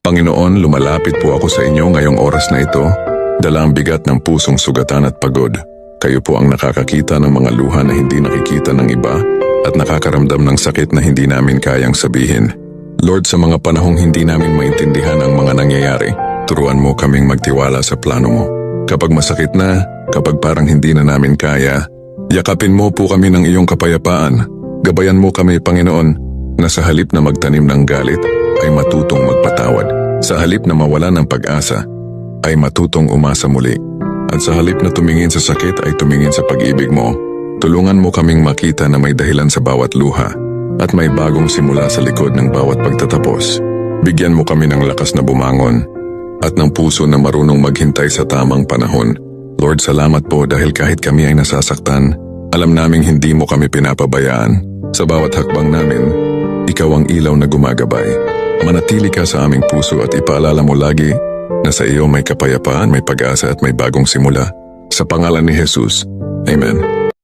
Panginoon, lumalapit po ako sa inyo ngayong oras na ito, dala ang bigat ng pusong sugatan at pagod. Kayo po ang nakakakita ng mga luha na hindi nakikita ng iba at nakakaramdam ng sakit na hindi namin kayang sabihin. Lord, sa mga panahong hindi namin maintindihan ang mga nangyayari, turuan mo kaming magtiwala sa plano mo. Kapag masakit na, kapag parang hindi na namin kaya, yakapin mo po kami ng iyong kapayapaan. Gabayan mo kami, Panginoon, na sa halip na magtanim ng galit, ay matutong magpatawad. Sa halip na mawala ng pag-asa, ay matutong umasa muli. At sa halip na tumingin sa sakit, ay tumingin sa pag-ibig mo. Tulungan mo kaming makita na may dahilan sa bawat luha at may bagong simula sa likod ng bawat pagtatapos. Bigyan mo kami ng lakas na bumangon at ng puso na marunong maghintay sa tamang panahon. Lord, salamat po dahil kahit kami ay nasasaktan, alam naming hindi mo kami pinapabayaan. Sa bawat hakbang namin, ikaw ang ilaw na gumagabay. Manatili ka sa aming puso at ipaalala mo lagi na sa iyo may kapayapaan, may pag-asa at may bagong simula. Sa pangalan ni Jesus, Amen.